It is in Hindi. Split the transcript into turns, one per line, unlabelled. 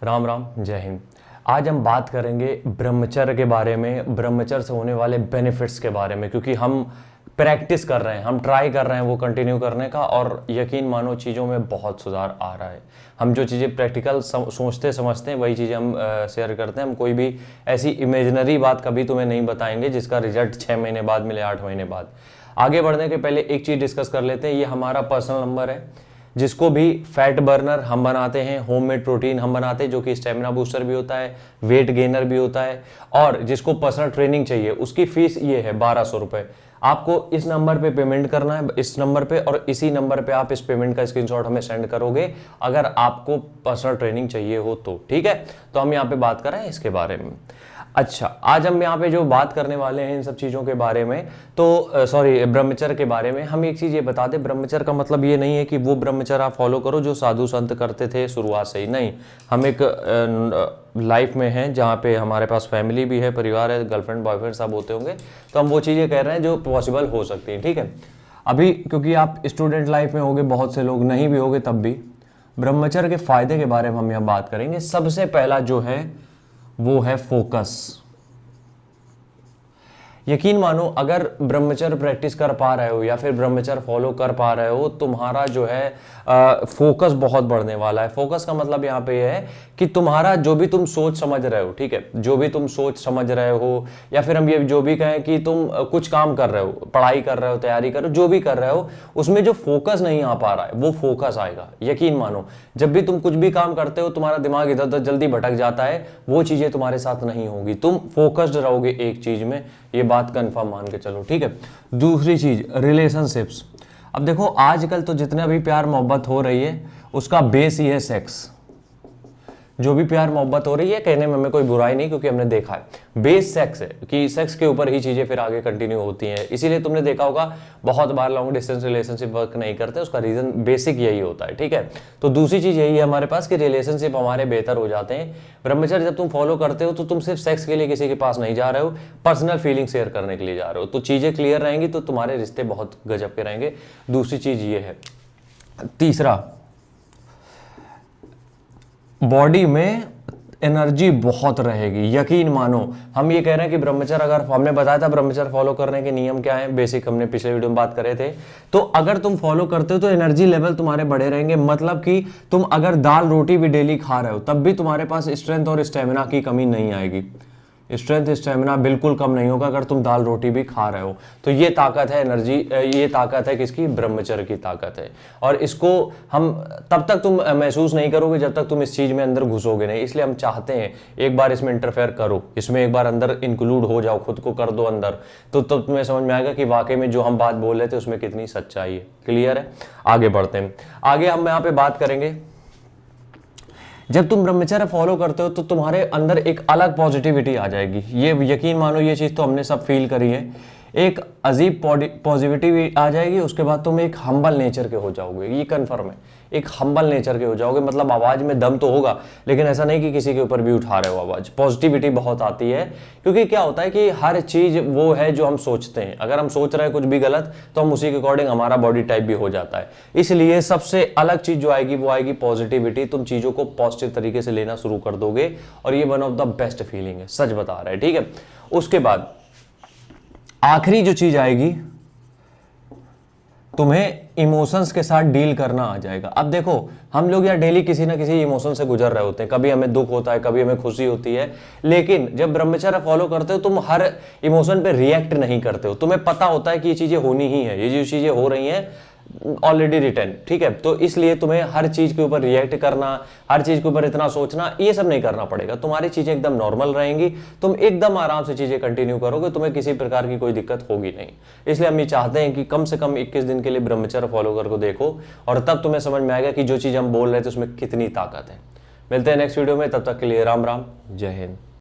राम राम, जय हिंद। आज हम बात करेंगे ब्रह्मचर्य के बारे में, ब्रह्मचर्य से होने वाले बेनिफिट्स के बारे में, क्योंकि हम प्रैक्टिस कर रहे हैं, हम ट्राई कर रहे हैं वो कंटिन्यू करने का, और यकीन मानो चीज़ों में बहुत सुधार आ रहा है। हम जो चीज़ें प्रैक्टिकल सोचते समझते हैं वही चीज़ें हम शेयर करते हैं। हम कोई भी ऐसी इमेजिनरी बात कभी तुम्हें नहीं बताएंगे जिसका रिजल्ट 6 महीने बाद मिले, 8 महीने बाद। आगे बढ़ने के पहले एक चीज़ डिस्कस कर लेते हैं। ये हमारा पर्सनल नंबर है, जिसको भी फैट बर्नर हम बनाते हैं, होममेड प्रोटीन हम बनाते हैं, जो कि स्टेमिना बूस्टर भी होता है, वेट गेनर भी होता है, और जिसको पर्सनल ट्रेनिंग चाहिए उसकी फीस ये है 1200 रुपये। आपको इस नंबर पे पेमेंट करना है, इस नंबर पे, और इसी नंबर पे आप इस पेमेंट का स्क्रीनशॉट हमें सेंड करोगे अगर आपको पर्सनल ट्रेनिंग चाहिए हो तो। ठीक है, तो हम यहाँ पे बात कर रहे हैं इसके बारे में। अच्छा, आज हम यहाँ पे जो बात करने वाले हैं इन सब चीज़ों के बारे में, तो सॉरी, ब्रह्मचर्य के बारे में। हम एक चीज़ ये बता दें, ब्रह्मचर्य का मतलब ये नहीं है कि वो ब्रह्मचर्य आप फॉलो करो जो साधु संत करते थे शुरुआत से ही। नहीं, हम एक लाइफ में हैं जहाँ पे हमारे पास फैमिली भी है, परिवार है, गर्लफ्रेंड बॉयफ्रेंड सब होते होंगे, तो हम वो चीज़ें कह रहे हैं जो पॉसिबल हो सकती हैं। ठीक है, अभी क्योंकि आप स्टूडेंट लाइफ में होगे, बहुत से लोग नहीं भी होगे, तब भी ब्रह्मचर्य के फायदे के बारे में हम यहाँ बात करेंगे। सबसे पहला जो है वो है फोकस। यकीन मानो, अगर ब्रह्मचर्य प्रैक्टिस कर पा रहे हो या फिर ब्रह्मचर्य फॉलो कर पा रहे हो, तुम्हारा जो है फोकस बहुत बढ़ने वाला है। फोकस का मतलब यहाँ पे है कि तुम्हारा जो भी तुम सोच समझ रहे हो, ठीक है, जो भी तुम सोच समझ रहे हो, या फिर हम ये जो भी कहें कि तुम कुछ काम कर रहे हो, पढ़ाई कर रहे हो, तैयारी कर रहे हो, जो भी कर रहे हो, उसमें जो फोकस नहीं आ पा रहा है वो फोकस आएगा। यकीन मानो, जब भी तुम कुछ भी काम करते हो तुम्हारा दिमाग इधर उधर जल्दी भटक जाता है, वो चीजें तुम्हारे साथ नहीं होगी, तुम फोकस्ड रहोगे एक चीज में, ये बात कंफर्म मान के चलो। ठीक है, दूसरी चीज रिलेशनशिप्स। अब देखो, आजकल तो जितने भी प्यार मोहब्बत हो रही है उसका बेस ही है सेक्स। जो भी प्यार मोहब्बत हो रही है, कहने में हमें कोई बुराई नहीं, क्योंकि हमने देखा है बेस सेक्स है, कि सेक्स के ऊपर ही चीजें फिर आगे कंटिन्यू होती हैं। इसीलिए तुमने देखा होगा बहुत बार लॉन्ग डिस्टेंस रिलेशनशिप वर्क नहीं करते, उसका रीजन बेसिक यही होता है। ठीक है, तो दूसरी चीज यही है हमारे पास कि रिलेशनशिप हमारे बेहतर हो जाते हैं। ब्रह्मचर्य जब तुम फॉलो करते हो तो तुम सिर्फ सेक्स के लिए किसी के पास नहीं जा रहे हो, पर्सनल फीलिंग शेयर करने के लिए जा रहे हो, तो चीजें क्लियर रहेंगी तो तुम्हारे रिश्ते बहुत गजब के रहेंगे। दूसरी चीज ये है। तीसरा, बॉडी में एनर्जी बहुत रहेगी। यकीन मानो, हम ये कह रहे हैं कि ब्रह्मचर्य, अगर हमने बताया था ब्रह्मचर्य फॉलो करने के नियम क्या हैं, बेसिक हमने पिछले वीडियो में बात करे थे, तो अगर तुम फॉलो करते हो तो एनर्जी लेवल तुम्हारे बढ़े रहेंगे। मतलब कि तुम अगर दाल रोटी भी डेली खा रहे हो तब भी तुम्हारे पास स्ट्रेंथ और स्टेमिना की कमी नहीं आएगी। स्ट्रेंथ स्टेमिना बिल्कुल कम नहीं होगा अगर तुम दाल रोटी भी खा रहे हो। तो ये ताकत है एनर्जी, ये ताकत है किसकी? ब्रह्मचर्य की ताकत है। और इसको हम तब तक तुम महसूस नहीं करोगे जब तक तुम इस चीज में अंदर घुसोगे नहीं। इसलिए हम चाहते हैं एक बार इसमें इंटरफेयर करो, इसमें एक बार अंदर इंक्लूड हो जाओ, खुद को कर दो अंदर, तो तब तुम्हें समझ में आएगा कि वाकई में जो हम बात बोल रहे थे उसमें कितनी सच्चाई है। क्लियर है? आगे बढ़ते हैं। आगे हम यहाँ पे बात करेंगे, जब तुम ब्रह्मचर्य फॉलो करते हो तो तुम्हारे अंदर एक अलग पॉजिटिविटी आ जाएगी। ये यकीन मानो, ये चीज तो हमने सब फील करी है। एक अजीब पॉजिटिविटी आ जाएगी, उसके बाद तुम एक हम्बल नेचर के हो जाओगे, ये कंफर्म है। एक हम्बल नेचर के हो जाओगे, मतलब आवाज में दम तो होगा, लेकिन ऐसा नहीं कि किसी के ऊपर भी उठा रहे हो आवाज। पॉजिटिविटी बहुत आती है, क्योंकि क्या होता है कि हर चीज वो है जो हम सोचते हैं। अगर हम सोच रहे हैं कुछ भी गलत, तो हम उसी के अकॉर्डिंग हमारा बॉडी टाइप भी हो जाता है। इसलिए सबसे अलग चीज जो आएगी वो आएगी पॉजिटिविटी। तुम चीजों को पॉजिटिव तरीके से लेना शुरू कर दोगे, और ये one of the best feeling है, सच बता रहा है। ठीक है, उसके बाद आखिरी जो चीज आएगी, तुम्हें इमोशंस के साथ डील करना आ जाएगा। अब देखो, हम लोग यार डेली किसी ना किसी इमोशन से गुजर रहे होते हैं। कभी हमें दुख होता है, कभी हमें खुशी होती है, लेकिन जब ब्रह्मचर्य फॉलो करते हो तुम हर इमोशन पे रिएक्ट नहीं करते हो। तुम्हें पता होता है कि ये चीजें होनी ही है, ये जो चीजें हो रही हैं ऑलरेडी रिटर्न। ठीक है, तो इसलिए तुम्हें हर चीज के ऊपर रिएक्ट करना, हर चीज के ऊपर इतना सोचना, ये सब नहीं करना पड़ेगा। तुम्हारी चीजें एकदम नॉर्मल रहेंगी, तुम एकदम आराम से चीजें कंटिन्यू करोगे, तुम्हें किसी प्रकार की कोई दिक्कत होगी नहीं। इसलिए हम ये चाहते हैं कि कम से कम 21 दिन के लिए ब्रह्मचर्य फॉलो करके देखो, और तब तुम्हें समझ में आएगा कि जो चीज हम बोल रहे थे उसमें कितनी ताकत है। मिलते हैं नेक्स्ट वीडियो में, तब तक के लिए राम राम, जय हिंद।